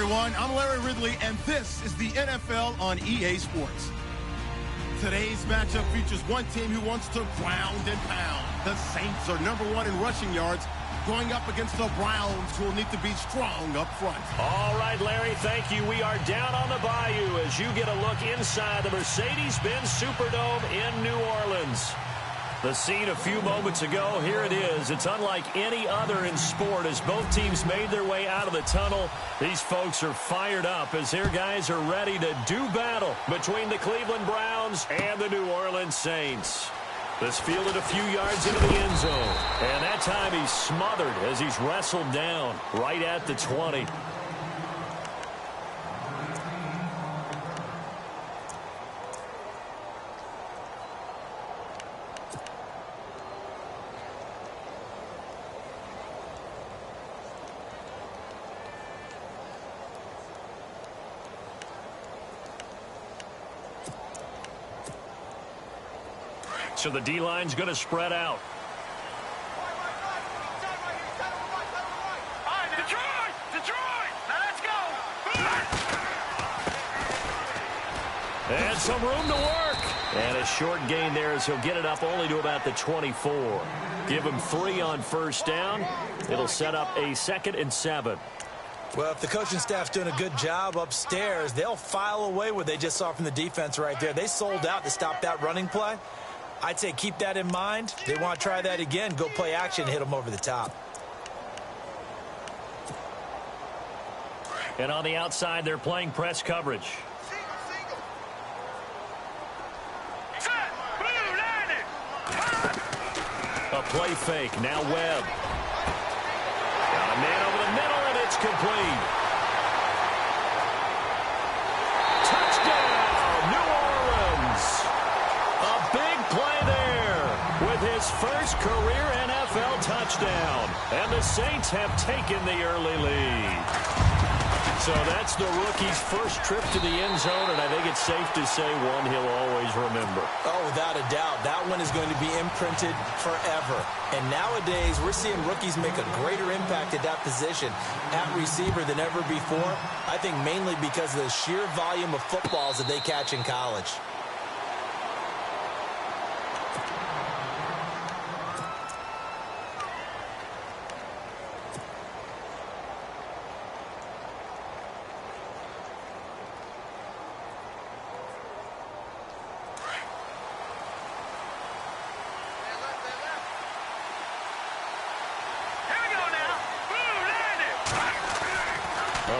everyone. I'm Larry Ridley, and this is the NFL on EA Sports. Today's matchup features one team who wants to ground and pound. The Saints are #1 in rushing yards, going up against the Browns, who will need to be strong up front. All right, Larry, thank you. We are down on the bayou as you get a look inside the Mercedes-Benz Superdome in New Orleans. The scene a few moments ago, here it is. It's unlike any other in sport as both teams made their way out of the tunnel. These folks are fired up as their guys are ready to do battle between the Cleveland Browns and the New Orleans Saints. This fielded a few yards into the end zone. And that time he's smothered as he's wrestled down right at the 20. So the D-line's going to spread out. Detroit! Now let's go! And some room to work. And a short gain there as he'll get it up only to about the 24. Give him 3 on first down. It'll set up a 2nd and 7. Well, if the coaching staff's doing a good job upstairs, they'll file away what they just saw from the defense right there. They sold out to stop that running play. I'd say keep that in mind. They want to try that again. Go play action, hit them over the top. And on the outside, they're playing press coverage. A play fake. Now Webb. Got a man over the middle, and it's complete. Touchdown, New Orleans. A big play there with his first career NFL touchdown. And the Saints have taken the early lead. So that's the rookie's first trip to the end zone, and I think it's safe to say one he'll always remember. Oh, without a doubt. That one is going to be imprinted forever. And nowadays, we're seeing rookies make a greater impact at that position at receiver than ever before. I think mainly because of the sheer volume of footballs that they catch in college.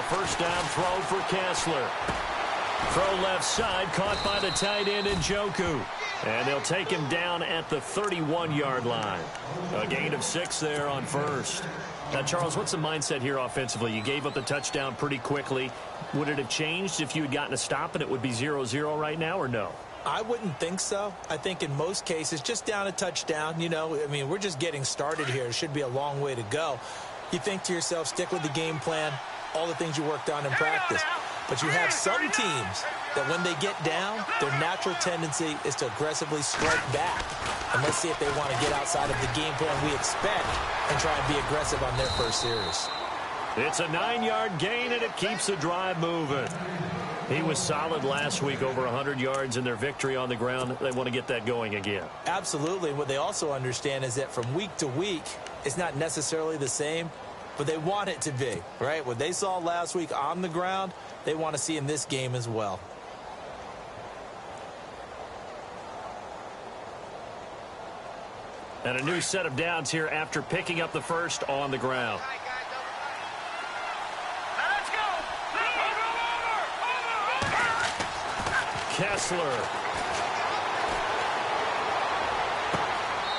First down throw for Kessler. Throw left side, caught by the tight end Njoku. And they'll take him down at the 31-yard line. A gain of 6 there on first. Now, Charles, what's the mindset here offensively? You gave up the touchdown pretty quickly. Would it have changed if you had gotten a stop and it would be 0-0 right now, or no? I wouldn't think so. I think in most cases, just down a touchdown, you know, I mean, we're just getting started here. It should be a long way to go. You think to yourself, stick with the game plan, all the things you worked on in practice. But you have some teams that when they get down, their natural tendency is to aggressively strike back. And let's see if they want to get outside of the game plan we expect and try and be aggressive on their first series. It's a 9-yard gain, and it keeps the drive moving. He was solid last week, over 100 yards in their victory on the ground. They want to get that going again. Absolutely. What they also understand is that from week to week, it's not necessarily the same, but they want it to be, right? What they saw last week on the ground, they want to see in this game as well. And a new set of downs here after picking up the first on the ground. Kessler.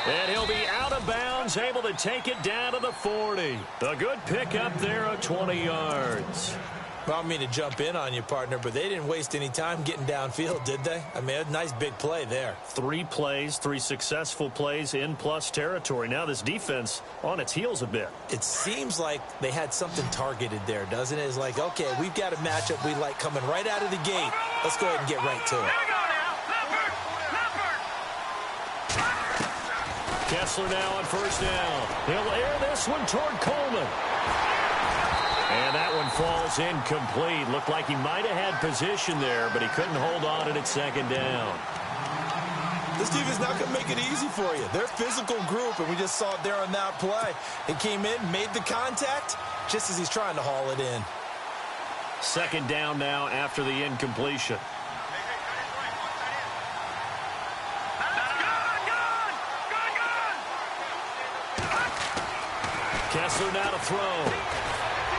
And he'll be out of bounds, able to take it down to the 40. A good pickup there of 20 yards. Well, I don't mean to jump in on you, partner, but they didn't waste any time getting downfield, did they? I mean, a nice big play there. 3 plays, 3 successful plays in plus territory. Now this defense on its heels a bit. It seems like they had something targeted there, doesn't it? It's like, okay, we've got a matchup we like coming right out of the gate. Let's go ahead and get right to it. Kessler now on first down. He'll air this one toward Coleman. And that one falls incomplete. Looked like he might have had position there, but he couldn't hold on at second down. This team is not going to make it easy for you. They're a physical group, and we just saw it there on that play. He came in, made the contact, just as he's trying to haul it in. Second down now after the incompletion. Kessler now to throw.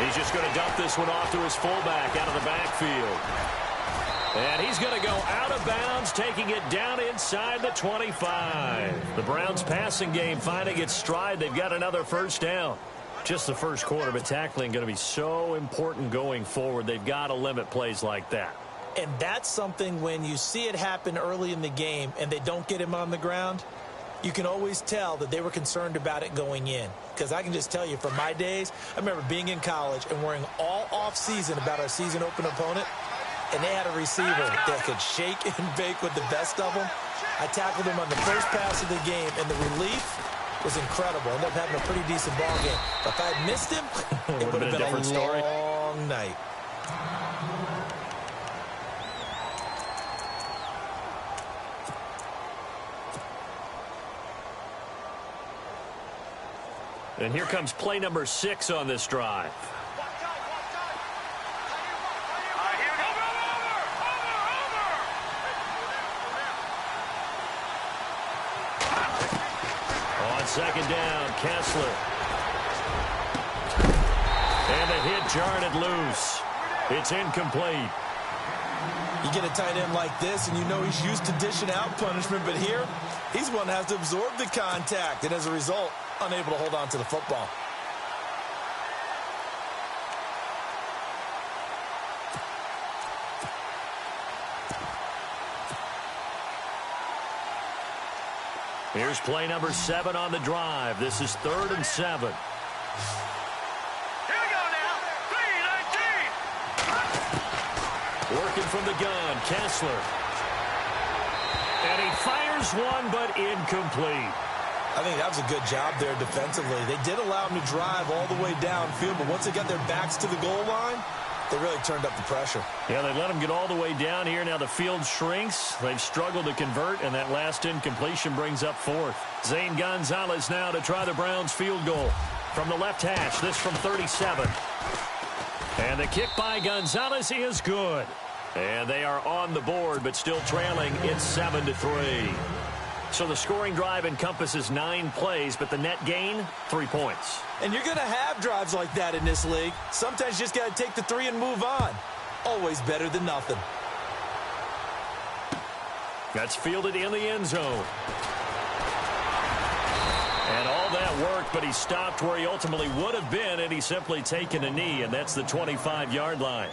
He's just going to dump this one off to his fullback out of the backfield. And he's going to go out of bounds, taking it down inside the 25. The Browns passing game finding its stride. They've got another first down. Just the first quarter, but tackling going to be so important going forward. They've got to limit plays like that. And that's something when you see it happen early in the game and they don't get him on the ground, you can always tell that they were concerned about it going in. Because I can just tell you from my days, I remember being in college and worrying all offseason about our season opener opponent, and they had a receiver that could shake and bake with the best of them. I tackled him on the first pass of the game, and the relief was incredible. Ended up having a pretty decent ball game. But if I had missed him, it would have been a different story. Long night. And here comes play number 6 on this drive. On second down, Kessler. And the hit jarred it loose. It's incomplete. You get a tight end like this, and you know he's used to dishing out punishment, but here, he's one that has to absorb the contact, and as a result, unable to hold on to the football. Here's play number 7 on the drive. This is 3rd and 7. Here we go now. 3-19. Working from the gun, Kessler. And he fires one, but incomplete. I think that was a good job there defensively. They did allow him to drive all the way downfield, but once they got their backs to the goal line, they really turned up the pressure. Yeah, they let him get all the way down here. Now the field shrinks. They've struggled to convert, and that last incompletion brings up 4th. Zane Gonzalez now to try the Browns field goal. From the left hash, this from 37. And the kick by Gonzalez is good. And they are on the board, but still trailing. It's 7-3. So the scoring drive encompasses 9 plays, but the net gain, 3 points. And you're going to have drives like that in this league. Sometimes you just got to take the 3 and move on. Always better than nothing. That's fielded in the end zone. And all that worked, but he stopped where he ultimately would have been had he simply taken a knee, and that's the 25-yard line.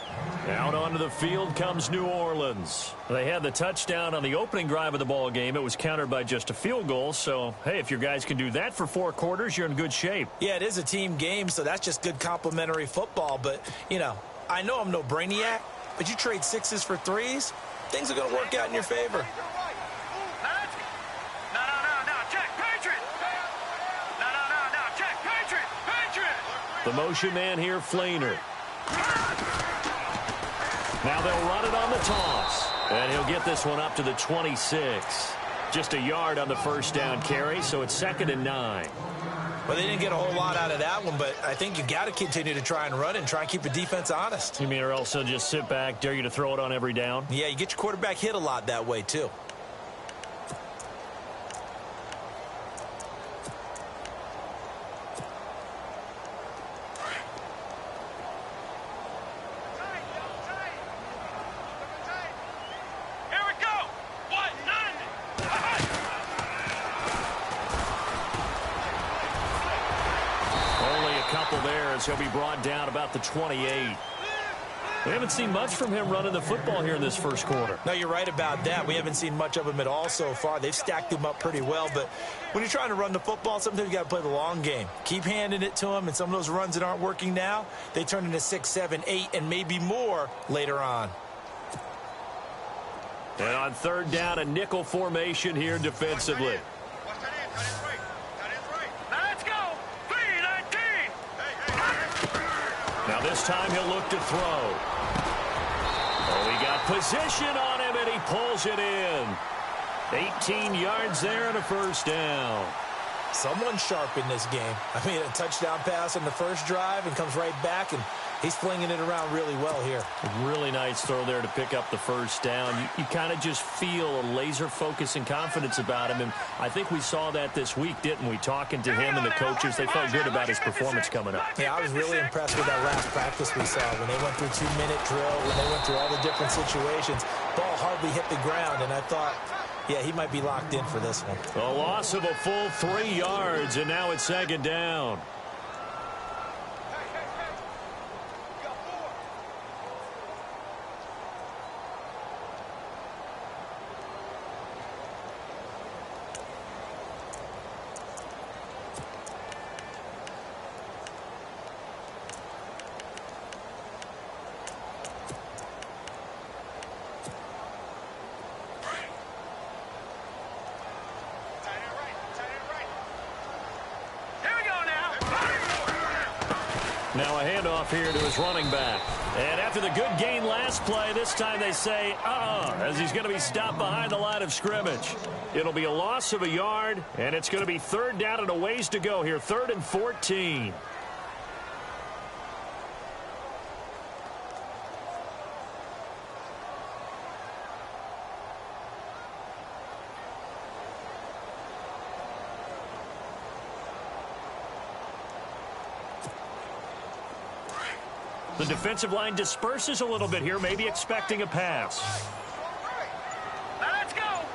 Out onto the field comes New Orleans. They had the touchdown on the opening drive of the ball game. It was countered by just a field goal. So, hey, if your guys can do that for 4 quarters, you're in good shape. Yeah, it is a team game, so that's just good complimentary football. But, you know, I know I'm no brainiac, but you trade 6s for 3s, things are going to work out in your favor. The motion man here, Flainer. Now they'll run it on the toss. And he'll get this one up to the 26. Just a yard on the first down carry, so it's 2nd and 9. Well, they didn't get a whole lot out of that one, but I think you got to continue to try and run and try and keep the defense honest. You mean or else they'll just sit back, dare you to throw it on every down? Yeah, you get your quarterback hit a lot that way, too. He'll be brought down about the 28. We haven't seen much from him running the football here in this first quarter. No, you're right about that. We haven't seen much of him at all so far. They've stacked him up pretty well, but when you're trying to run the football, sometimes you got to play the long game. Keep handing it to him, and some of those runs that aren't working now, they turn into 6, 7, 8, and maybe more later on. And on 3rd down, a nickel formation here defensively. this time he'll look to throw. Oh, he got position on him, and he pulls it in. 18 yards there and a first down. Someone's sharp in this game. I mean, a touchdown pass on the first drive and comes right back, and he's flinging it around really well here. A really nice throw there to pick up the first down. You kind of just feel a laser focus and confidence about him, and I think we saw that this week, didn't we? Talking to him and the coaches, they felt good about his performance coming up. Yeah, I was really impressed with that last practice we saw when they went through 2-minute drill, when they went through all the different situations. Ball hardly hit the ground, and I thought, yeah, he might be locked in for this one. A loss of a full 3 yards, and now it's second down. Now a handoff here to his running back. And after the good gain last play, this time they say, as he's going to be stopped behind the line of scrimmage. It'll be a loss of a yard, and it's going to be third down and a ways to go here, 3rd and 14. The defensive line disperses a little bit here, maybe expecting a pass. Let's go.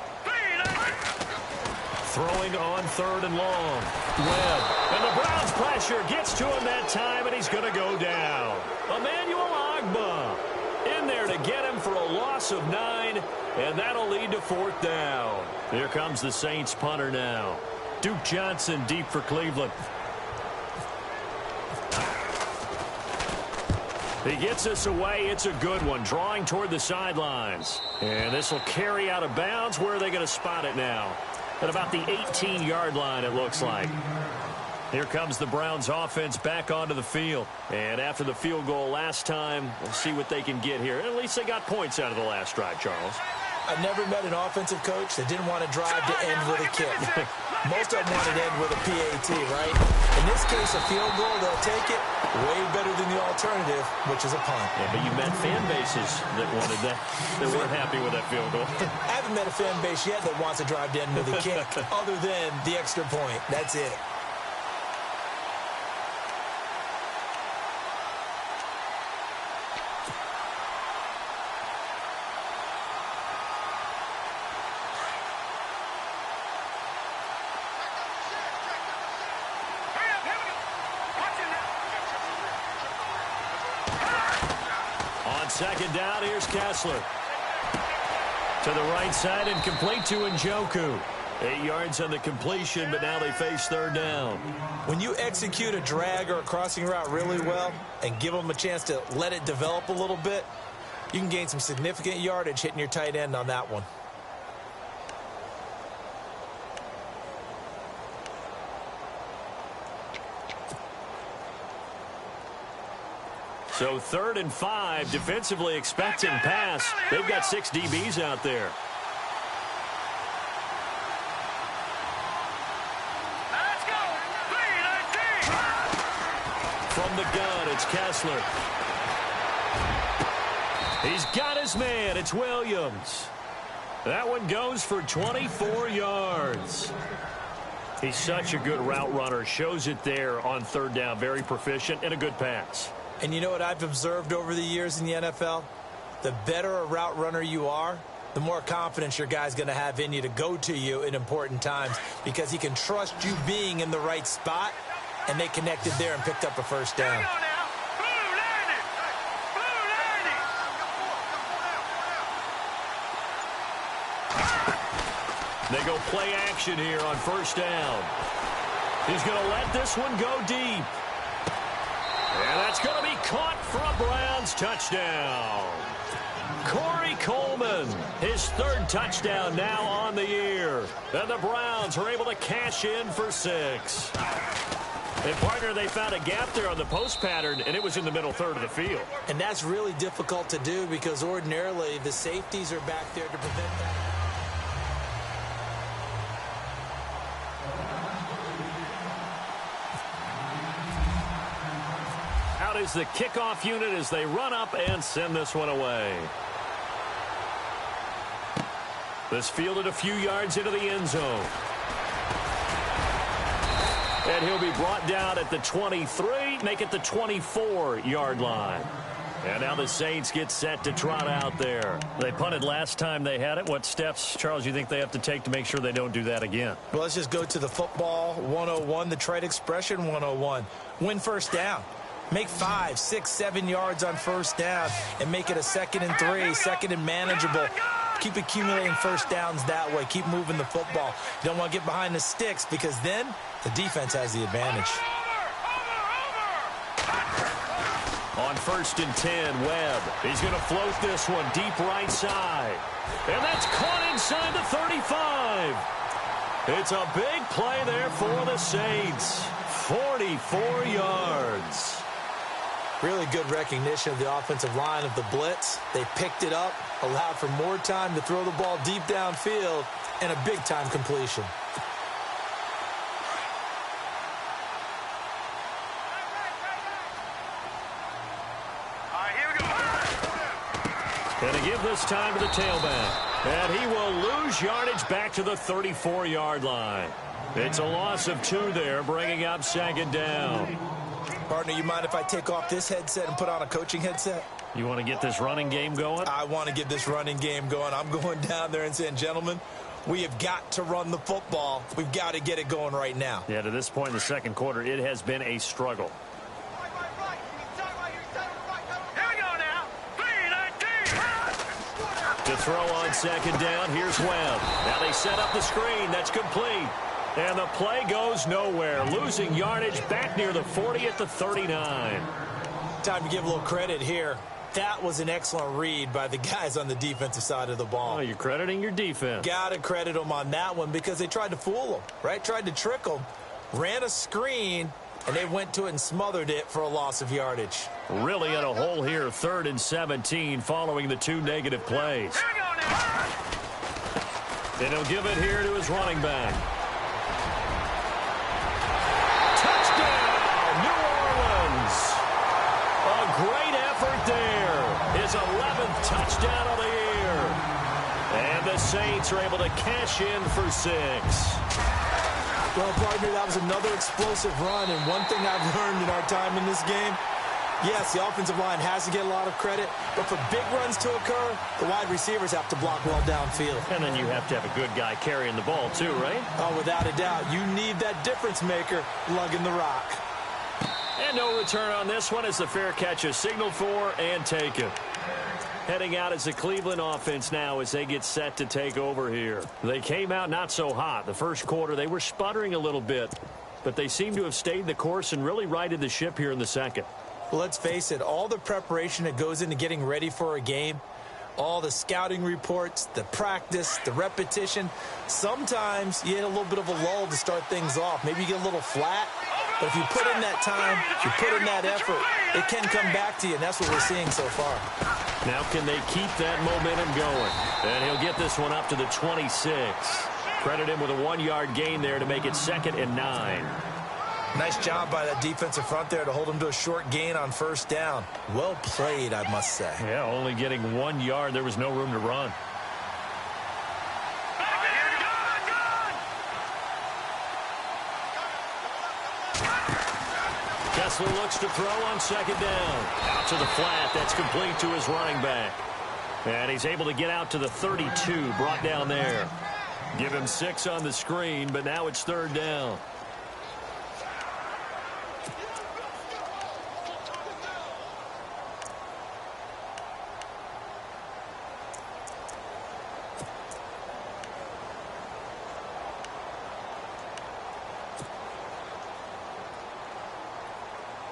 Throwing on 3rd and long. Webb. And the Browns pressure gets to him that time, and he's going to go down. Emmanuel Ogbah in there to get him for a loss of 9, and that'll lead to 4th down. Here comes the Saints punter now. Duke Johnson deep for Cleveland. He gets us away. It's a good one, drawing toward the sidelines. And this will carry out of bounds. Where are they going to spot it now? At about the 18-yard line, it looks like. Here comes the Browns offense back onto the field. And after the field goal last time, we'll see what they can get here. At least they got points out of the last drive, Charles. I've never met an offensive coach that didn't want to drive to end with a kick. Most of them wanted to end with a PAT, right? In this case, a field goal, they'll take it way better than the alternative, which is a punt. Yeah, but you met fan bases that wanted that. They weren't happy with that field goal. I haven't met a fan base yet that wants to drive to end with a kick other than the extra point. That's it. Second down, here's Kessler. To the right side and complete to Njoku. 8 yards on the completion, but now they face 3rd down. When you execute a drag or a crossing route really well and give them a chance to let it develop a little bit, you can gain some significant yardage hitting your tight end on that one. So 3rd and 5, defensively expecting pass. They've got 6 DBs out there. Let's go. 3-19. From the gun, it's Kessler. He's got his man. It's Williams. That one goes for 24 yards. He's such a good route runner. Shows it there on 3rd down. Very proficient and a good pass. And you know what I've observed over the years in the NFL? The better a route runner you are, the more confidence your guy's going to have in you to go to you in important times because he can trust you being in the right spot, and they connected there and picked up a first down. They go play action here on 1st down. He's going to let this one go deep. And that's going to be caught for a Browns touchdown. Corey Coleman, his 3rd touchdown now on the year. And the Browns are able to cash in for 6. And, partner, they found a gap there on the post pattern, and it was in the middle third of the field. And that's really difficult to do because ordinarily the safeties are back there to prevent that. Out is the kickoff unit as they run up and send this one away. This fielded a few yards into the end zone. And he'll be brought down at the 23, make it the 24-yard line. And now the Saints get set to trot out there. They punted last time they had it. What steps, Charles, you think they have to take to make sure they don't do that again? Well, let's just go to the football 101, the trade expression 101. Win first down. Make 5, 6, 7 yards on first down and make it a 2nd and 3, 2nd and manageable. Keep accumulating first downs that way. Keep moving the football. You don't want to get behind the sticks because then the defense has the advantage. On 1st and 10, Webb. He's going to float this one deep right side. And that's caught inside the 35. It's a big play there for the Saints. 44 yards. Really good recognition of the offensive line of the blitz. They picked it up, allowed for more time to throw the ball deep downfield, and a big-time completion. And to give this time to the tailback. And he will lose yardage back to the 34-yard line. It's a loss of 2 there, bringing up 2nd down. Partner, you mind if I take off this headset and put on a coaching headset? You want to get this running game going? I want to get this running game going. I'm going down there and saying, gentlemen, we have got to run the football. We've got to get it going right now. Yeah, to this point in the second quarter, it has been a struggle. Here we go now. 3-19. To throw on 2nd down, here's Webb. Now they set up the screen. That's complete. And the play goes nowhere. Losing yardage back near the 40 at the 39. Time to give a little credit here. That was an excellent read by the guys on the defensive side of the ball. Oh, you're crediting your defense. Got to credit them on that one because they tried to fool them, right? Tried to trick them. Ran a screen, and they went to it and smothered it for a loss of yardage. Really in a hole here, 3rd and 17 following the 2 negative plays. Here we go now. And he'll give it here to his running back. Great effort there. His 11th touchdown of the year. And the Saints are able to cash in for 6. Well, partner, that was another explosive run. And one thing I've learned in our time in this game, yes, the offensive line has to get a lot of credit. But for big runs to occur, the wide receivers have to block well downfield. And then you have to have a good guy carrying the ball too, right? Oh, without a doubt. You need that difference maker lugging the rock. And no return on this one as the fair catch is signaled for and taken. Heading out is the Cleveland offense now as they get set to take over here. They came out not so hot. The first quarter, they were sputtering a little bit, but they seem to have stayed the course and really righted the ship here in the second. Well, let's face it, all the preparation that goes into getting ready for a game, all the scouting reports, the practice, the repetition, sometimes you hit a little bit of a lull to start things off. Maybe you get a little flat. But if you put in that time, if you put in that effort, it can come back to you, and that's what we're seeing so far. Now can they keep that momentum going? And he'll get this one up to the 26. Credit him with a 1-yard gain there to make it 2nd and 9. Nice job by that defensive front there to hold him to a short gain on first down. Well played, I must say. Yeah, only getting 1 yard. There was no room to run. Kessler looks to throw on 2nd down. Out to the flat. That's complete to his running back. And he's able to get out to the 32, brought down there. Give him 6 on the screen, but now it's 3rd down.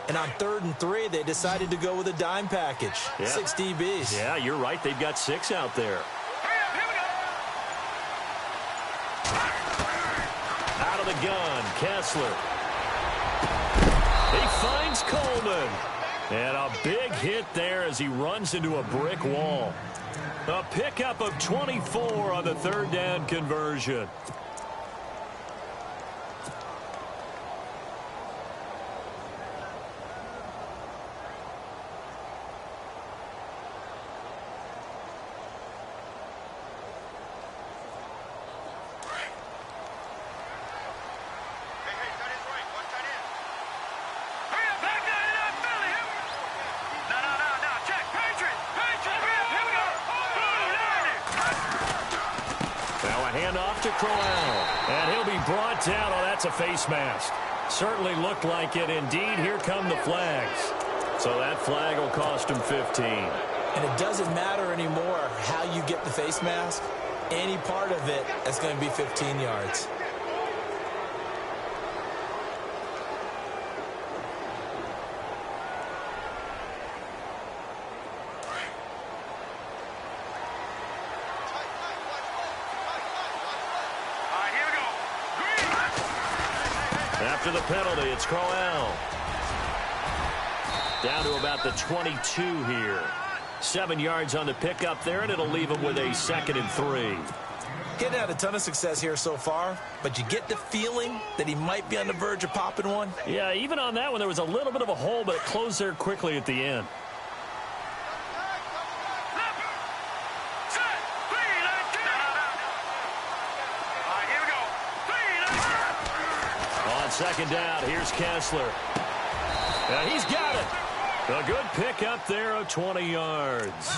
And on 3rd and 3, they decided to go with a dime package. Yeah. 6 DBs. Yeah, you're right. They've got 6 out there. Out of the gun, Kessler. He finds Coleman. And a big hit there as he runs into a brick wall. A pickup of 24 on the third down conversion. Off to Crowell, and he'll be brought down. Oh, that's a face mask. Certainly looked like it. Indeed, here come the flags. So that flag will cost him 15. And it doesn't matter anymore how you get the face mask. Any part of it is going to be 15 yards. After the penalty, it's Crowell. Down to about the 22 here. 7 yards on the pickup there, and it'll leave him with a 2nd and 3. Getting had a ton of success here so far, but you get the feeling that he might be on the verge of popping one. Yeah, even on that one, there was a little bit of a hole, but it closed there quickly at the end. Second down, here's Kessler. He's got it. A good pickup there of 20 yards.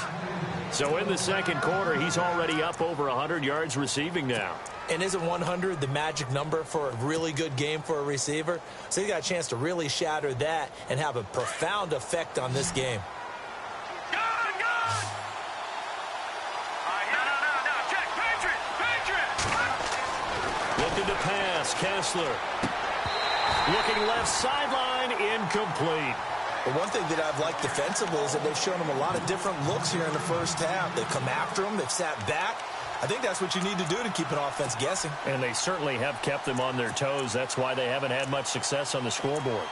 So in the second quarter, he's already up over 100 yards receiving now. And isn't 100 the magic number for a really good game for a receiver? So he got a chance to really shatter that and have a profound effect on this game. Looking to pass, Kessler. Looking left sideline, incomplete. But one thing that I've liked defensively is that they've shown him a lot of different looks here in the first half. They've come after him. They've sat back. I think that's what you need to do to keep an offense guessing. And they certainly have kept them on their toes. That's why they haven't had much success on the scoreboard.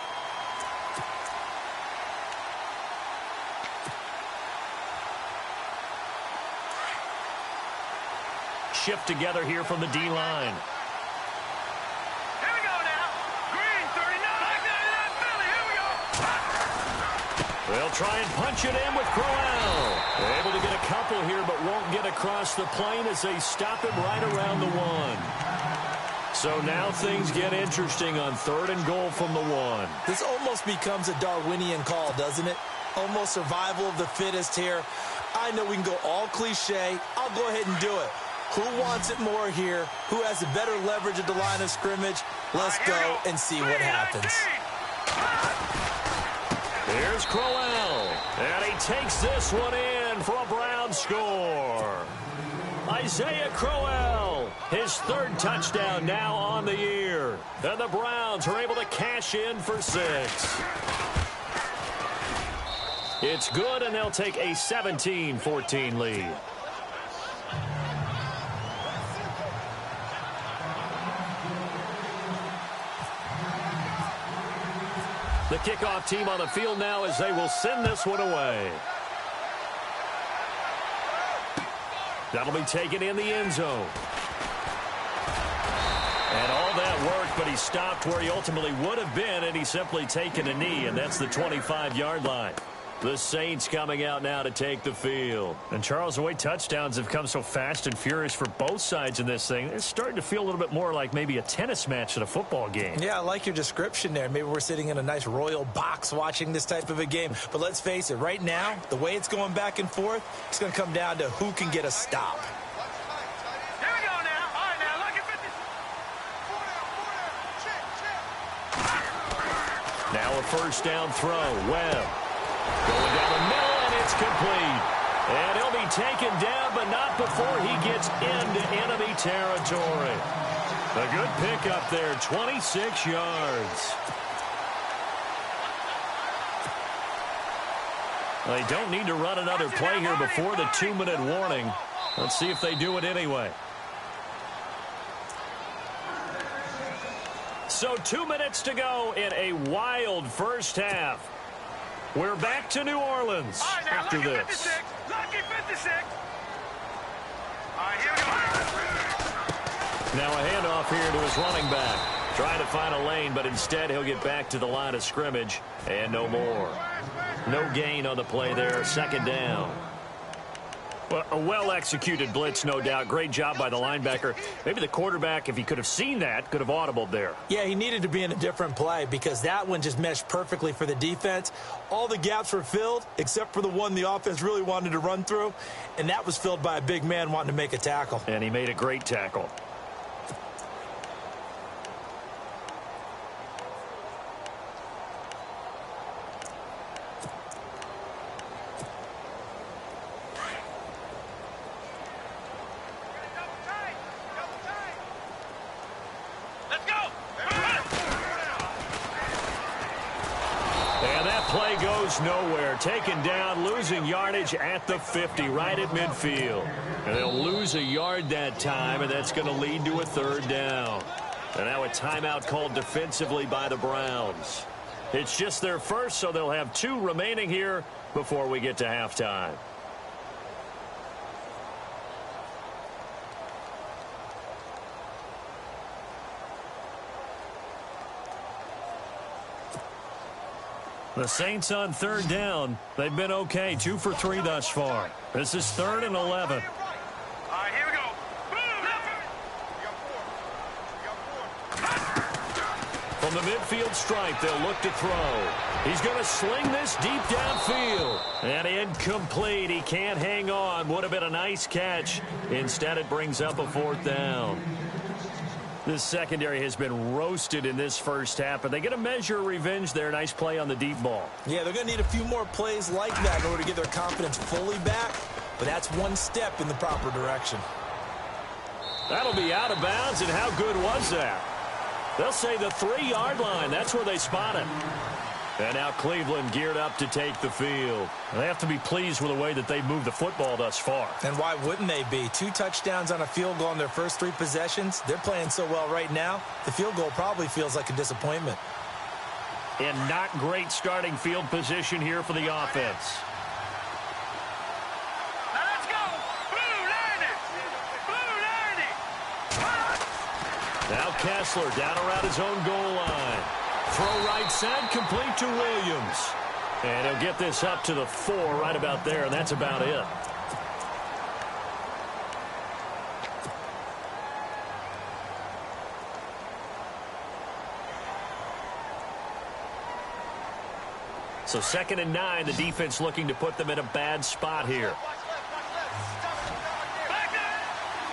Shift together here from the D-line. They'll try and punch it in with Crowell. They're able to get a couple here, but won't get across the plane as they stop him right around the 1. So now things get interesting on 3rd and goal from the 1. This almost becomes a Darwinian call, doesn't it? Almost survival of the fittest here. I know we can go all cliche. I'll go ahead and do it. Who wants it more here? Who has the better leverage at the line of scrimmage? Let's go and see what happens. Here's Crowell, and he takes this one in for a Brown score. Isaiah Crowell, his 3rd touchdown now on the year. And the Browns are able to cash in for 6. It's good, and they'll take a 17-14 lead. The kickoff team on the field now as they will send this one away. That'll be taken in the end zone. And all that worked, but he stopped where he ultimately would have been, and he's simply taken a knee, and that's the 25-yard line. The Saints coming out now to take the field. And Charles, the way touchdowns have come so fast and furious for both sides in this thing, it's starting to feel a little bit more like maybe a tennis match at a football game. Yeah, I like your description there. Maybe we're sitting in a nice royal box watching this type of a game. But let's face it, right now, the way it's going back and forth, it's going to come down to who can get a stop. Here we go now. All right, now, look at 50. Now a first down throw. Webb. Going down the middle, and it's complete. And he'll be taken down, but not before he gets into enemy territory. A good pickup there, 26 yards. They don't need to run another play here before the 2-minute warning. Let's see if they do it anyway. So 2 minutes to go in a wild first half. We're back to New Orleans after this. 56. Lucky 56. All right, here we go. Now a handoff here to his running back. Trying to find a lane, but instead he'll get back to the line of scrimmage and no more. No gain on the play there. Second down. Well, a well-executed blitz, no doubt. Great job by the linebacker. Maybe the quarterback, if he could have seen that, could have audibled there. Yeah, he needed to be in a different play because that one just meshed perfectly for the defense. All the gaps were filled except for the one the offense really wanted to run through, and that was filled by a big man wanting to make a tackle. And he made a great tackle. Let's go. Nowhere. Taken down, losing yardage at the 50, right at midfield. And they'll lose a yard that time, and that's going to lead to a third down. And now a timeout called defensively by the Browns. It's just their first, so they'll have 2 remaining here before we get to halftime. The Saints on third down. They've been okay. 2 for 3 thus far. This is 3rd and 11. All right, here we go. From the midfield stripe, they'll look to throw. He's going to sling this deep downfield. And incomplete. He can't hang on. Would have been a nice catch. Instead, it brings up a 4th down. This secondary has been roasted in this first half, but they get a measure of revenge there. Nice play on the deep ball. Yeah, they're going to need a few more plays like that in order to get their confidence fully back, but that's one step in the proper direction. That'll be out of bounds, and how good was that? They'll say the 3-yard line. That's where they spot it. And now Cleveland geared up to take the field. They have to be pleased with the way that they've moved the football thus far. And why wouldn't they be? 2 touchdowns on a field goal in their first 3 possessions. They're playing so well right now, the field goal probably feels like a disappointment. And not great starting field position here for the offense. Now let's go. Blue, learn it. Blue, learn it. Now Kessler down around his own goal line. Throw right side, complete to Williams. And he'll get this up to the 4 right about there, and that's about it. So 2nd and 9, the defense looking to put them in a bad spot here. Back there.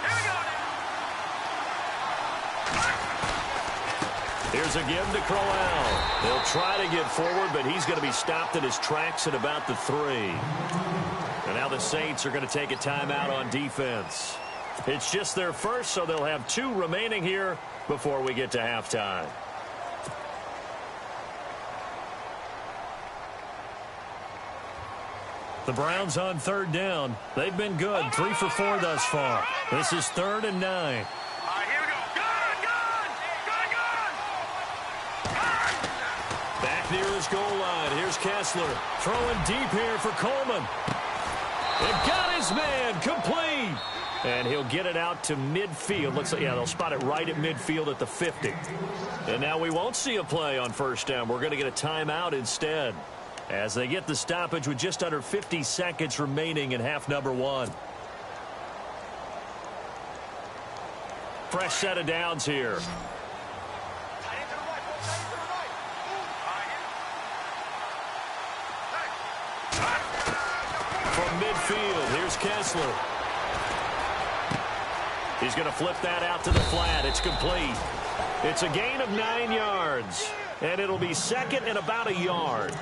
Here we go. Here's a give to Crowell. They'll try to get forward, but he's going to be stopped in his tracks at about the 3. And now the Saints are going to take a timeout on defense. It's just their first, so they'll have 2 remaining here before we get to halftime. The Browns on third down. They've been good. 3 for 4 thus far. This is 3rd and 9. All right, here we go. Back near his goal line. Here's Kessler. Throwing deep here for Coleman. It got his man. Complete. And he'll get it out to midfield. Looks like, yeah, they'll spot it right at midfield at the 50. And now we won't see a play on first down. We're going to get a timeout instead, as they get the stoppage with just under 50 seconds remaining in half number 1. Fresh set of downs here. From midfield, here's Kessler. He's going to flip that out to the flat. It's complete. It's a gain of 9 yards, and it'll be 2nd and about a yard.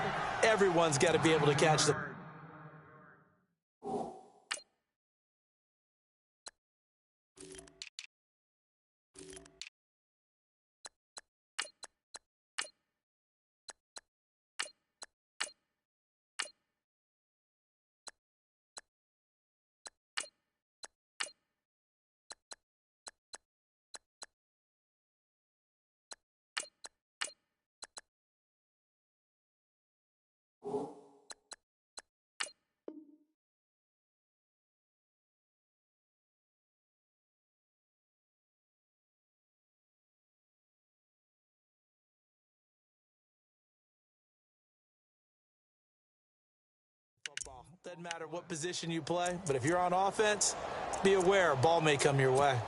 Everyone's got to be able to catch the Doesn't matter what position you play, but if you're on offense, be aware a ball may come your way.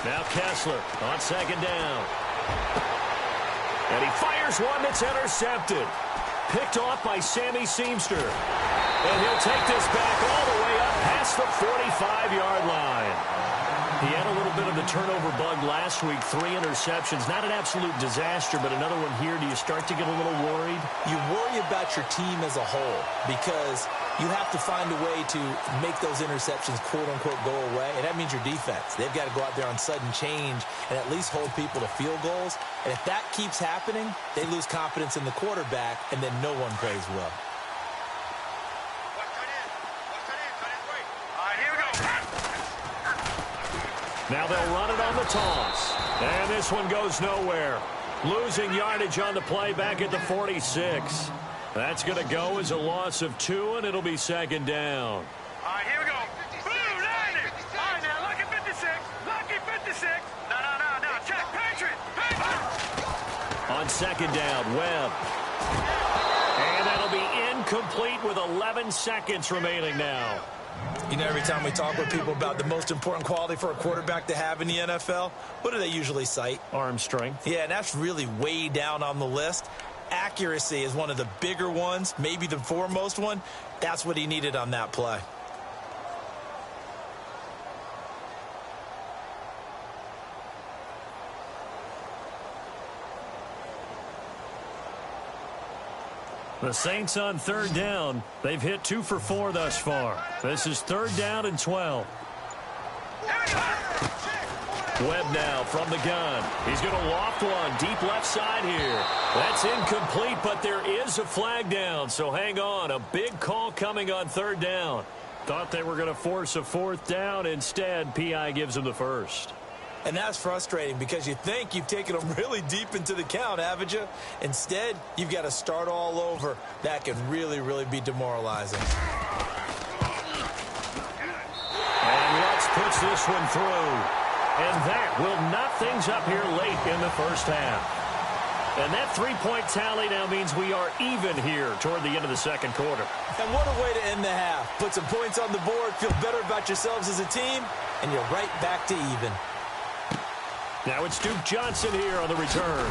Now Kessler on second down. And he fires one that's intercepted. Picked off by Sammy Seamster. And he'll take this back all the way up past the 45-yard line. He had a little bit of the turnover bug last week. 3 interceptions. Not an absolute disaster, but another one here. Do you start to get a little worried? You worry about your team as a whole because you have to find a way to make those interceptions, quote-unquote, go away, and that means your defense. They've got to go out there on sudden change and at least hold people to field goals. And if that keeps happening, they lose confidence in the quarterback, and then no one plays well. Now they'll run it on the toss. And this one goes nowhere. Losing yardage on the play back at the 46. That's going to go as a loss of 2, and it'll be second down. All right, here we go. Blue, Niners. All right, now, lucky 56. Lucky 56. No. Check, Patriot. On second down, Webb. And that'll be incomplete with 11 seconds remaining now. You know, every time we talk with people about the most important quality for a quarterback to have in the NFL, what do they usually cite? Arm strength. Yeah, and that's really way down on the list. Accuracy is one of the bigger ones, maybe the foremost one. That's what he needed on that play. The Saints on third down. They've hit 2 for 4 thus far. This is third down and 12. Webb now from the gun. He's going to loft one deep left side here. That's incomplete, but there is a flag down, so hang on. A big call coming on third down. Thought they were going to force a fourth down. Instead, P.I. gives them the first. And that's frustrating because you think you've taken them really deep into the count, haven't you? Instead, you've got to start all over. That can really, really be demoralizing. And Lutz puts this one through. And that will knot things up here late in the first half. And that 3-point tally now means we are even here toward the end of the second quarter. And what a way to end the half. Put some points on the board, feel better about yourselves as a team, and you're right back to even. Now it's Duke Johnson here on the return.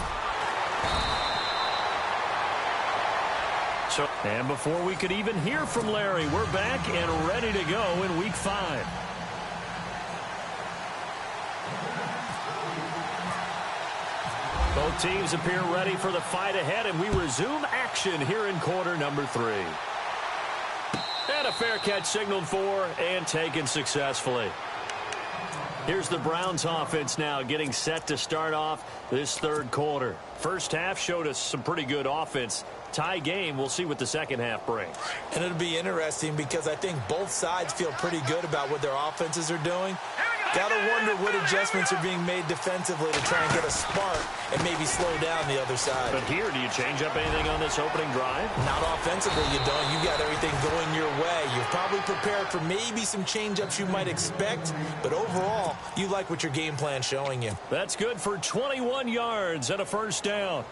And before we could even hear from Larry, we're back and ready to go in Week 5. Both teams appear ready for the fight ahead, and we resume action here in quarter number 3. And a fair catch signaled for and taken successfully. Here's the Browns offense now getting set to start off this third quarter. First half showed us some pretty good offense. Tie game, we'll see what the second half brings. And it'll be interesting because I think both sides feel pretty good about what their offenses are doing. Got to wonder what adjustments are being made defensively to try and get a spark and maybe slow down the other side. But here, do you change up anything on this opening drive? Not offensively, you don't. You got everything going your way. You're probably prepared for maybe some change-ups you might expect, but overall, you like what your game plan's showing you. That's good for 21 yards and a first down.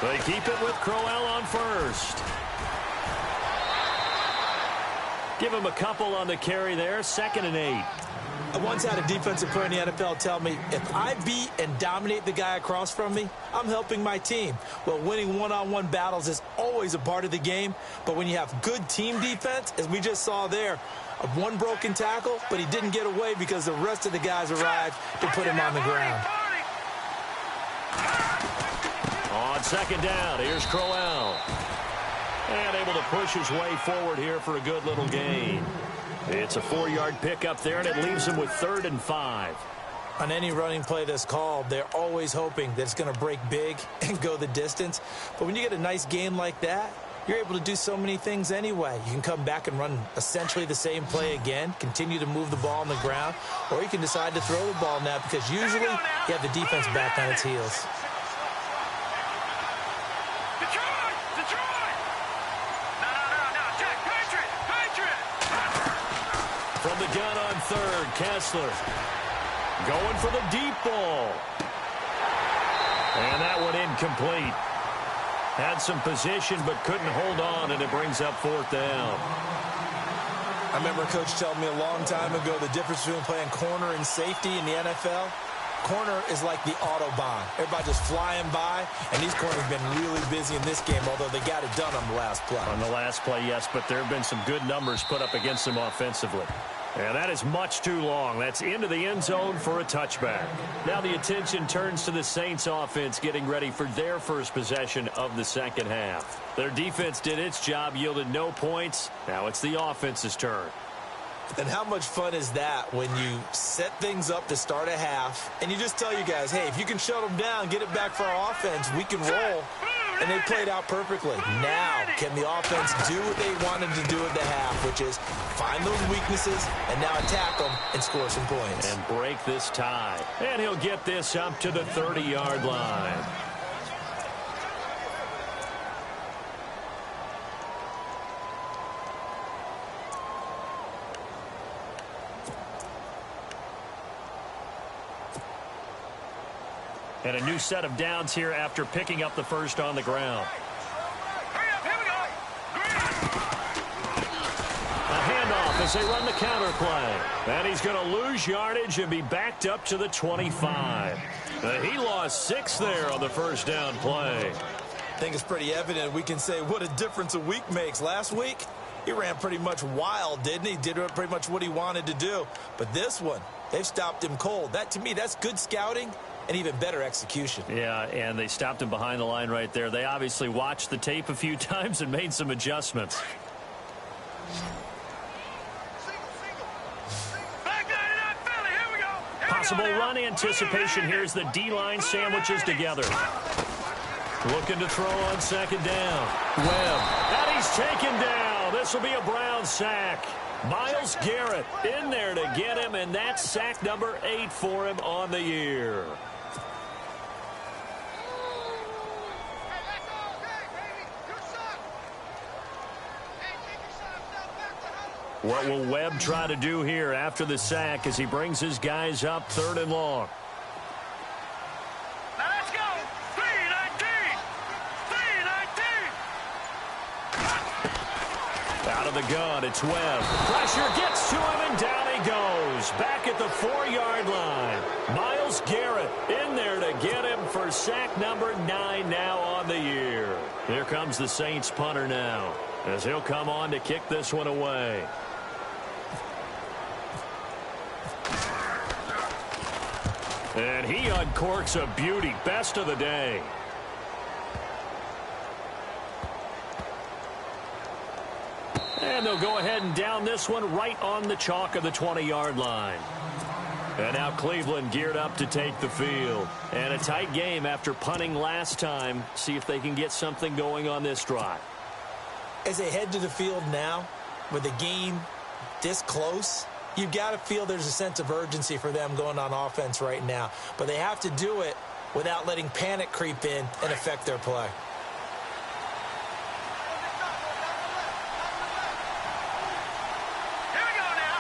They keep it with Crowell on first. Give him a couple on the carry there. 2nd and 8. I once had a defensive player in the NFL tell me, if I beat and dominate the guy across from me, I'm helping my team. Well, winning one-on-one battles is always a part of the game, but when you have good team defense, as we just saw there, one broken tackle, but he didn't get away because the rest of the guys arrived to put him on the ground. On second down, here's Crowell. And able to push his way forward here for a good little gain. It's a 4-yard pickup there, and it leaves him with 3rd and 5. On any running play that's called, they're always hoping that it's going to break big and go the distance. But when you get a nice game like that, you're able to do so many things anyway. You can come back and run essentially the same play again, continue to move the ball on the ground, or you can decide to throw the ball now because usually you have the defense back on its heels. From the gun on third, Kessler going for the deep ball. And that one incomplete. Had some position but couldn't hold on, and it brings up fourth down. I remember a coach telling me a long time ago the difference between playing corner and safety in the NFL. Corner is like the Autobahn. Everybody just flying by, and these corners have been really busy in this game, although they got it done on the last play. On the last play, yes, but there have been some good numbers put up against them offensively. And that is much too long. That's into the end zone for a touchback. Now the attention turns to the Saints offense getting ready for their first possession of the second half. Their defense did its job, yielded no points. Now it's the offense's turn. And how much fun is that when you set things up to start a half and you just tell you guys, hey, if you can shut them down, get it back for our offense, we can roll. And they played out perfectly. Now, can the offense do what they wanted to do at the half, which is find those weaknesses and now attack them and score some points. And break this tie. And he'll get this up to the 30-yard line. And a new set of downs here after picking up the first on the ground. A handoff as they run the counter play. And he's going to lose yardage and be backed up to the 25. He lost 6 there on the first down play. I think it's pretty evident we can say what a difference a week makes. Last week, he ran pretty much wild, didn't he? Did pretty much what he wanted to do. But this one, they've stopped him cold. That, to me, that's good scouting. And even better execution. Yeah, and they stopped him behind the line right there. They obviously watched the tape a few times and made some adjustments. Possible run anticipation. Here's the D-line sandwiches together. Looking to throw on second down. Webb. And he's taken down. This will be a Brown sack. Myles Garrett in there to get him, and that's sack number 8 for him on the year. What will Webb try to do here after the sack as he brings his guys up 3rd and long? Now let's go. 3-19. 3-19. Out of the gun, it's Webb. Pressure gets to him, and down he goes. Back at the 4-yard line. Myles Garrett in there to get him for sack number 9 now on the year. Here comes the Saints punter now as he'll come on to kick this one away. And he uncorks a beauty. Best of the day. And they'll go ahead and down this one right on the chalk of the 20-yard line. And now Cleveland geared up to take the field. And a tight game after punting last time. See if they can get something going on this drive. As they head to the field now, with the game this close, you've got to feel there's a sense of urgency for them going on offense right now. But they have to do it without letting panic creep in and affect their play. Here we go now.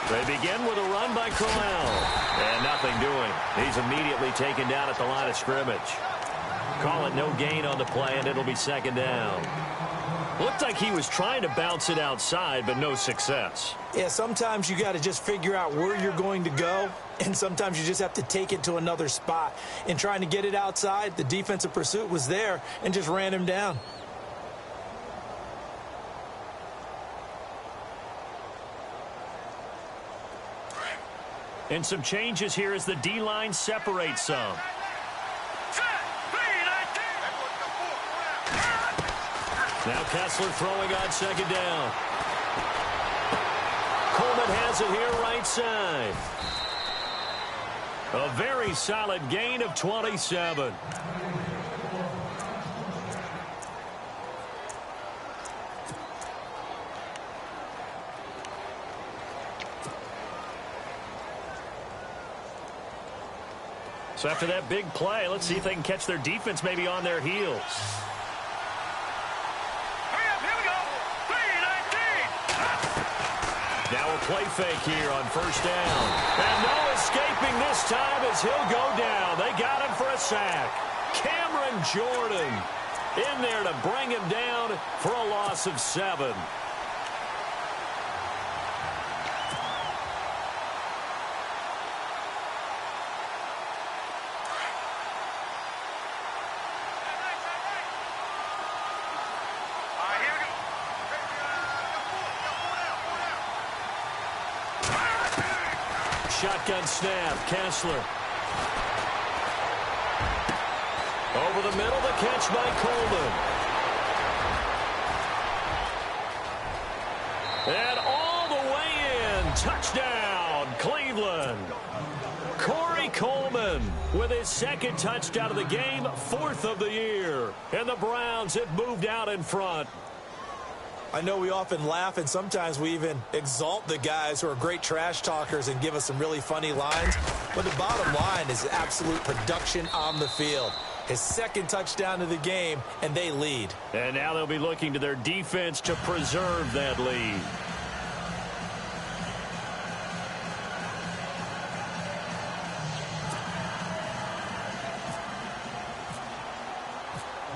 They begin with a run by Crowell. And nothing doing. He's immediately taken down at the line of scrimmage. Call it no gain on the play, and it'll be second down. Looked like he was trying to bounce it outside, but no success. Yeah, sometimes you got to just figure out where you're going to go, and sometimes you just have to take it to another spot. In trying to get it outside, the defensive pursuit was there and just ran him down. And some changes here as the D-line separates some. Now Kessler throwing on second down. Cleveland has it here right side. A very solid gain of 27. So after that big play, let's see if they can catch their defense maybe on their heels. Hurry up, here we go. 3-19. Now a play fake here on first down. And no escaping this time as he'll go down. They got him for a sack. Cameron Jordan in there to bring him down for a loss of 7. Shotgun snap, Kessler. Over the middle, the catch by Coleman. And all the way in, touchdown, Cleveland. Corey Coleman with his second touchdown of the game, 4th of the year. And the Browns have moved out in front. I know we often laugh, and sometimes we even exalt the guys who are great trash talkers and give us some really funny lines. But the bottom line is absolute production on the field. His second touchdown of the game, and they lead. And now they'll be looking to their defense to preserve that lead.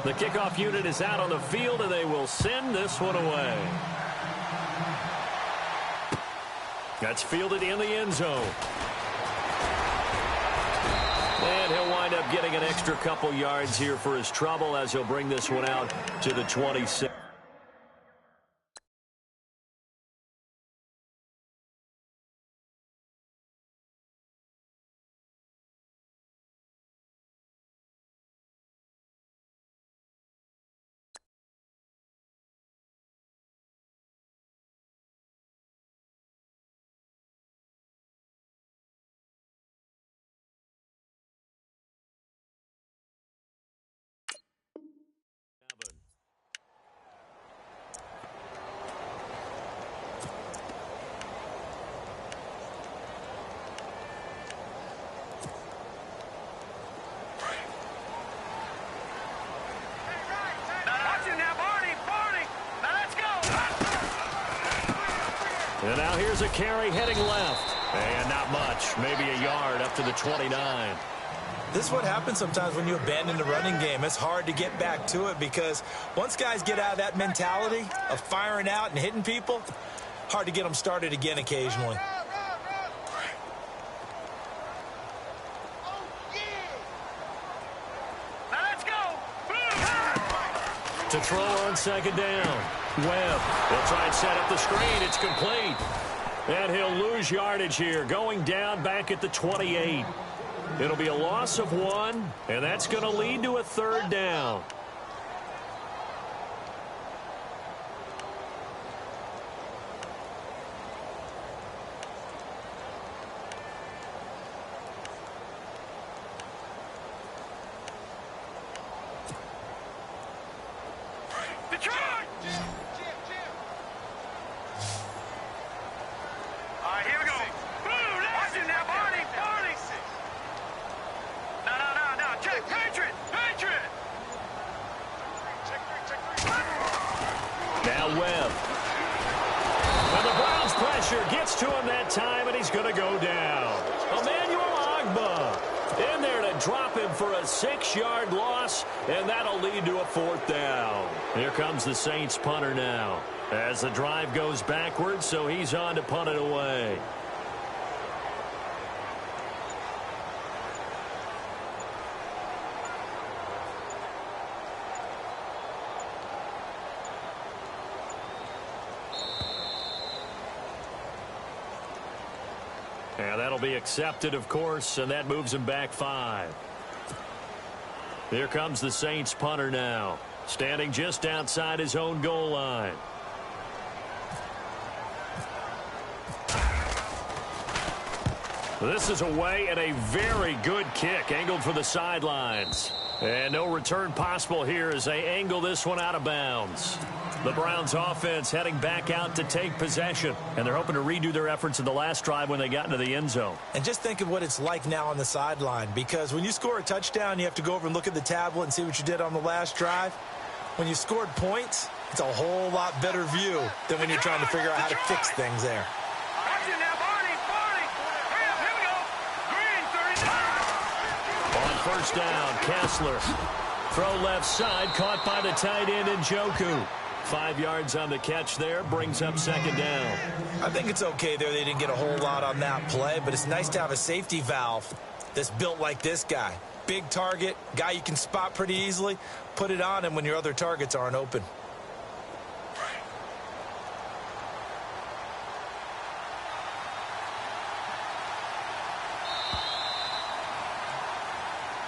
The kickoff unit is out on the field, and they will send this one away. That's fielded in the end zone. And he'll wind up getting an extra couple yards here for his trouble as he'll bring this one out to the 26. And now here's a carry heading left. And not much, maybe a yard up to the 29. This is what happens sometimes when you abandon the running game. It's hard to get back to it because once guys get out of that mentality of firing out and hitting people, hard to get them started again occasionally. To throw on second down. Webb, he'll try and set up the screen. It's complete. And he'll lose yardage here, going down back at the 28. It'll be a loss of 1, and that's going to lead to a 3rd down. Gets to him that time, and he's going to go down. Emmanuel Ogbah in there to drop him for a 6-yard loss, and that'll lead to a 4th down. Here comes the Saints punter now as the drive goes backwards, so he's on to punt it away. And that'll be accepted, of course, and that moves him back 5. Here comes the Saints punter now, standing just outside his own goal line. This is away and a very good kick angled for the sidelines. And no return possible here as they angle this one out of bounds. The Browns offense heading back out to take possession. And they're hoping to redo their efforts in the last drive when they got into the end zone. And just think of what it's like now on the sideline. Because when you score a touchdown, you have to go over and look at the tablet and see what you did on the last drive. When you scored points, it's a whole lot better view than when you're trying to figure out how to fix things there. On first down, Kessler. Throw left side, caught by the tight end Njoku. 5 yards on the catch there, brings up second down. I think it's okay there. They didn't get a whole lot on that play, but it's nice to have a safety valve that's built like this guy. Big target, guy you can spot pretty easily. Put it on him when your other targets aren't open.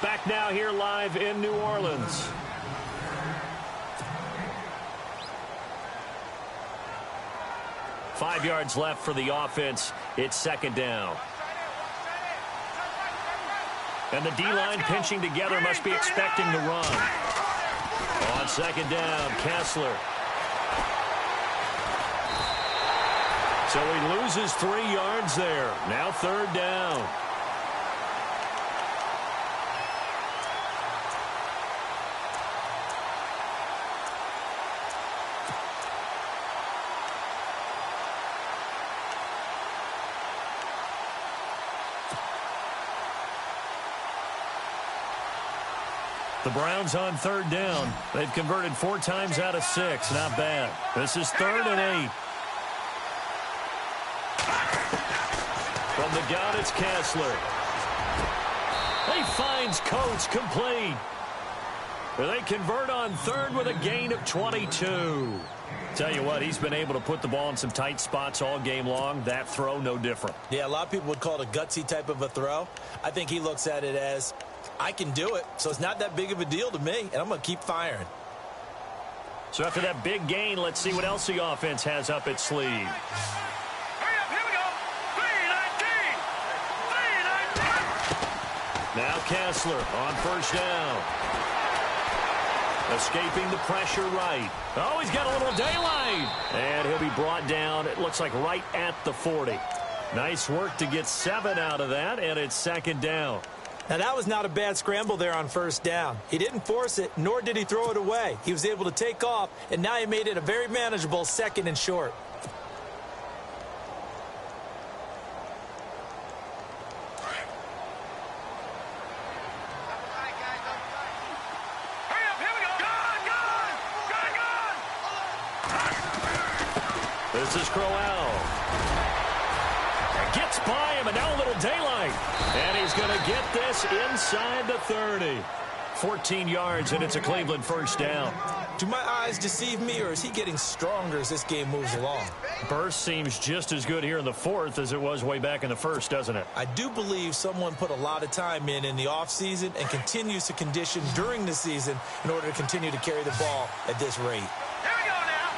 Back now here live in New Orleans. Five yards left for the offense. It's second down. And the D-line pinching together must be expecting the run. On second down, Kessler. So he loses 3 yards there. Now third down. The Browns on third down. They've converted 4 times out of 6. Not bad. This is 3rd and 8. From the gun, it's Kessler. He finds Coates complete. They convert on 3rd with a gain of 22. Tell you what, he's been able to put the ball in some tight spots all game long. That throw, no different. Yeah, a lot of people would call it a gutsy type of a throw. I think he looks at it as, I can do it, so it's not that big of a deal to me, and I'm going to keep firing. So after that big gain, let's see what else the offense has up its sleeve. Hurry up, here we go. 3-19. Now Kessler on first down. Escaping the pressure right. Oh, he's got a little daylight. And he'll be brought down, it looks like right at the 40. Nice work to get 7 out of that, and it's second down. Now, that was not a bad scramble there on first down. He didn't force it, nor did he throw it away. He was able to take off, and now he made it a very manageable 2nd and short. Hurry up, here we go. Gone. This is Crowell. Gets by him, and now a little daylight. And he's going to get this inside the 30. 14 yards, and it's a Cleveland first down. Do my eyes deceive me, or is he getting stronger as this game moves along? Burst seems just as good here in the 4th as it was way back in the 1st, doesn't it? I do believe someone put a lot of time in the offseason and continues to condition during the season in order to continue to carry the ball at this rate. Here we go now.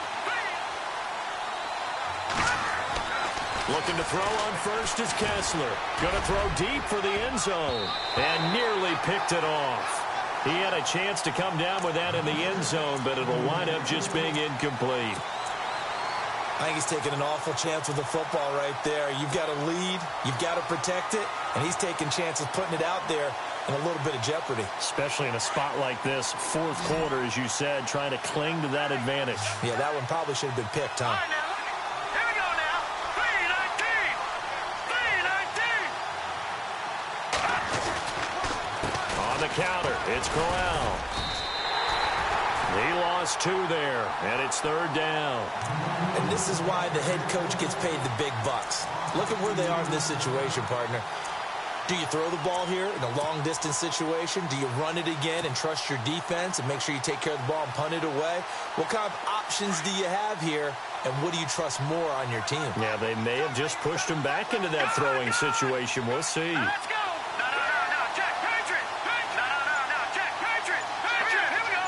Looking to throw on first is Kessler. Going to throw deep for the end zone. And nearly picked it off. He had a chance to come down with that in the end zone, but it'll wind up just being incomplete. I think he's taking an awful chance with the football right there. You've got to lead. You've got to protect it. And he's taking chances putting it out there in a little bit of jeopardy. Especially in a spot like this, 4th quarter, as you said, trying to cling to that advantage. Yeah, that one probably should have been picked, huh? Here we go now. 3-19. On the counter, it's Crowell. He lost 2 there, and it's 3rd down. And this is why the head coach gets paid the big bucks. Look at where they are in this situation, partner. Do you throw the ball here in a long-distance situation? Do you run it again and trust your defense and make sure you take care of the ball and punt it away? What kind of options do you have here, and what do you trust more on your team? Yeah, they may have just pushed him back into that throwing situation. We'll see. Let's go. No. Check. Patriot. No. Check. Patriot. Here we go.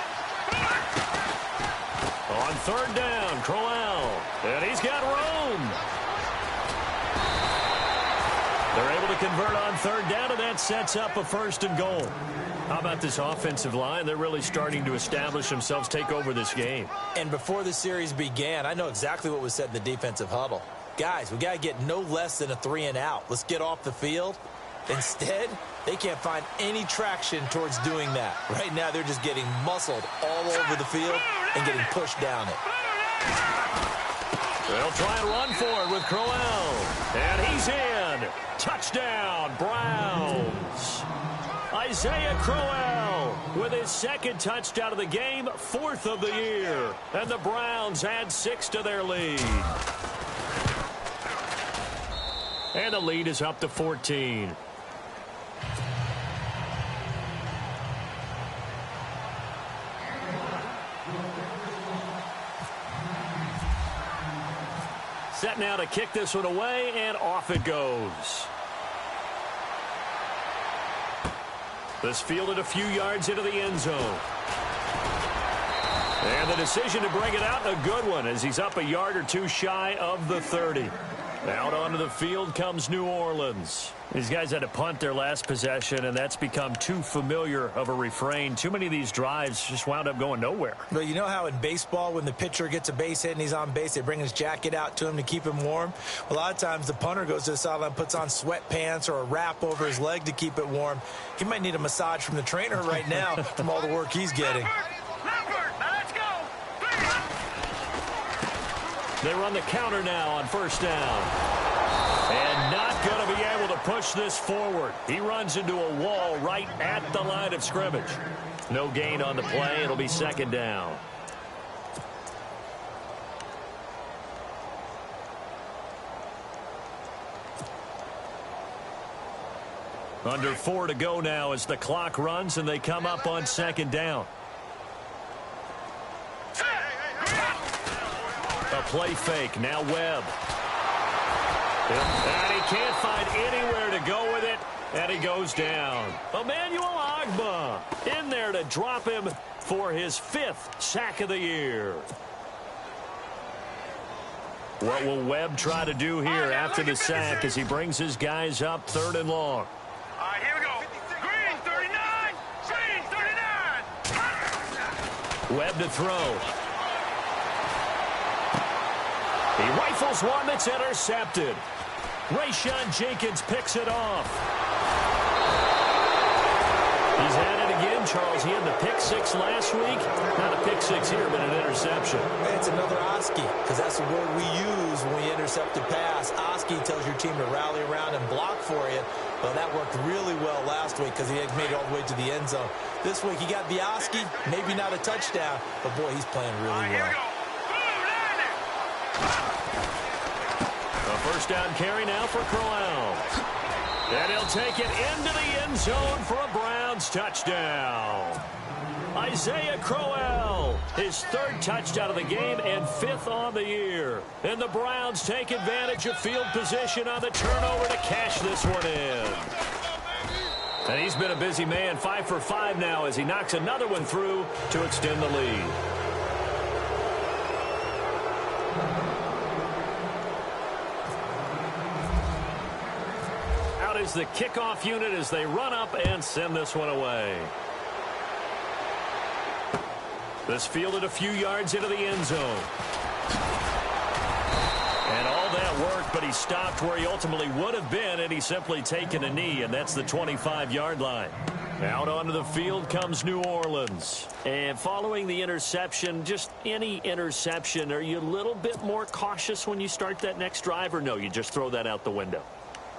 On 3rd down, Crowell. And he's got room. They're able to convert on third down, and that sets up a 1st and goal. How about this offensive line? They're really starting to establish themselves, take over this game. And before the series began, I know exactly what was said in the defensive huddle. Guys, we got to get no less than a 3-and-out. Let's get off the field. Instead, they can't find any traction towards doing that. Right now, they're just getting muscled all over the field and getting pushed down it. They'll try and run for it with Crowell. And he's in. Touchdown, Browns. Isaiah Crowell with his 2nd touchdown of the game, 4th of the year. And the Browns add 6 to their lead. And the lead is up to 14. Set now to kick this one away, and off it goes. This fielded a few yards into the end zone. And the decision to bring it out, a good one, as he's up a yard or two shy of the 30. Out onto the field comes New Orleans. These guys had to punt their last possession, and that's become too familiar of a refrain. Too many of these drives just wound up going nowhere. Well, you know how in baseball, when the pitcher gets a base hit and he's on base, they bring his jacket out to him to keep him warm? A lot of times the punter goes to the sideline, puts on sweatpants or a wrap over his leg to keep it warm. He might need a massage from the trainer right now from all the work he's getting. They run the counter now on 1st down. And not going to be able to push this forward. He runs into a wall right at the line of scrimmage. No gain on the play. It'll be 2nd down. Under 4 to go now as the clock runs, and they come up on 2nd down. A play fake. Now Webb. And he can't find anywhere to go with it, and he goes down. Emmanuel Ogbah in there to drop him for his 5th sack of the year. What will Webb try to do here after the sack as he brings his guys up 3rd and long? All right, here we go. Green 39. Green 39. Webb to throw. He rifles one that's intercepted. Rayshon Jenkins picks it off. He's had it again, Charles. He had the pick 6 last week. Not a pick 6 here, but an interception. It's another Oski, because that's the word we use when we intercept a pass. Oski tells your team to rally around and block for you. Well, that worked really well last week because he had made it all the way to the end zone. This week he got the Oski, maybe not a touchdown, but boy, he's playing really well. A 1st down carry now for Crowell. And he'll take it into the end zone for a Browns touchdown. Isaiah Crowell, his 3rd touchdown of the game and 5th on the year. And the Browns take advantage of field position on the turnover to cash this one in. And he's been a busy man, 5 for 5 now as he knocks another one through to extend the lead. Out is the kickoff unit as they run up and send this one away. This fielded a few yards into the end zone. And all that work, but he stopped where he ultimately would have been, and he's simply taken a knee, and that's the 25-yard line. Out onto the field comes New Orleans. And following the interception, just any interception, are you a little bit more cautious when you start that next drive, or no, you just throw that out the window?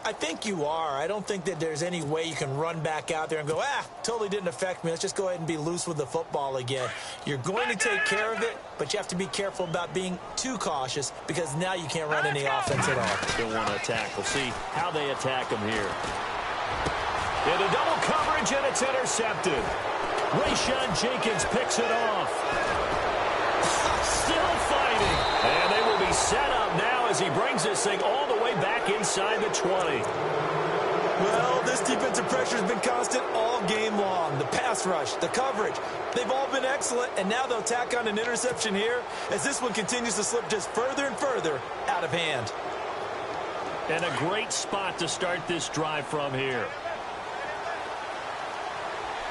I think you are. I don't think that there's any way you can run back out there and go, totally didn't affect me. Let's just go ahead and be loose with the football again. You're going to take care of it, but you have to be careful about being too cautious because now you can't run any offense at all. Don't want to attack. We'll see how they attack him here. Into double coverage, and it's intercepted. Rayshon Jenkins picks it off. Still fighting. And they will be set up now as he brings this thing all the way back inside the 20. Well, this defensive pressure has been constant all game long. The pass rush, the coverage, they've all been excellent, and now they'll tack on an interception here as this one continues to slip just further and further out of hand. And a great spot to start this drive from here.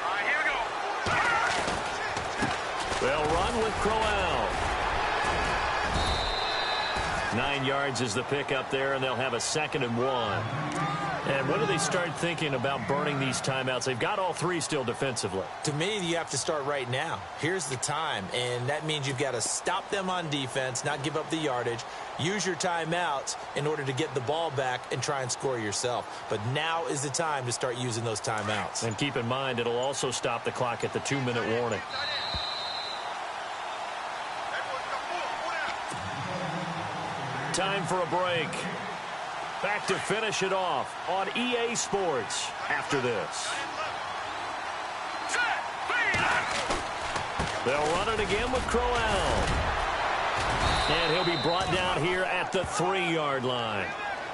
All right, here we go. They'll run with Crowell. 9 yards is the pickup there, and they'll have a 2nd and 1. And when do they start thinking about burning these timeouts? They've got all 3 still defensively. To me, you have to start right now. Here's the time, and that means you've got to stop them on defense, not give up the yardage, use your timeouts in order to get the ball back and try and score yourself. But now is the time to start using those timeouts. And keep in mind, it'll also stop the clock at the 2-minute warning. Time for a break. Back to finish it off on EA Sports after this. They'll run it again with Crowell. And he'll be brought down here at the 3-yard line.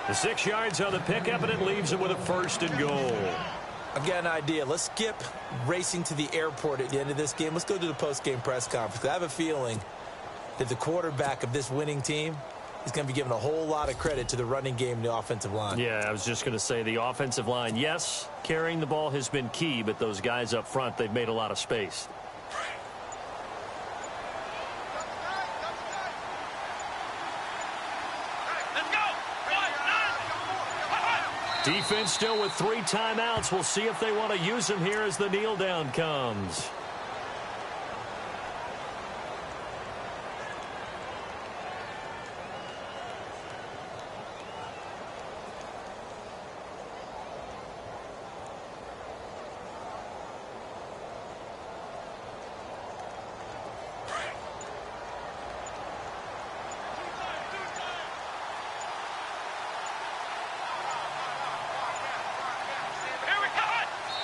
The 6 yards on the pickup, and it leaves him with a 1st and goal. I've got an idea. Let's skip racing to the airport at the end of this game. Let's go to the post-game press conference. I have a feeling that the quarterback of this winning team is going to be given a whole lot of credit to the running game and the offensive line. Yeah, I was just going to say the offensive line, yes, carrying the ball has been key, but those guys up front, they've made a lot of space. Defense still with 3 timeouts. We'll see if they want to use them here as the kneel down comes.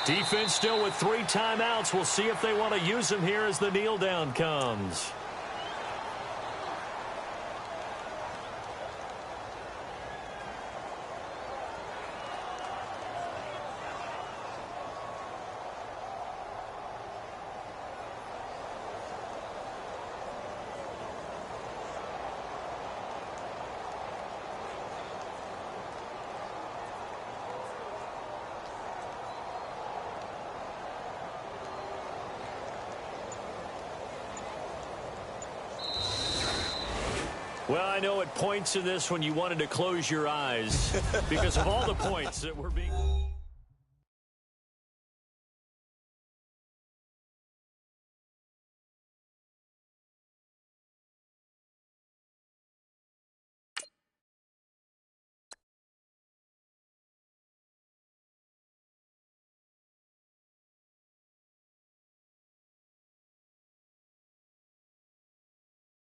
Defense still with 3 timeouts. We'll see if they want to use them here as the kneel down comes. Well, I know at points in this when you wanted to close your eyes because of all the points that were being...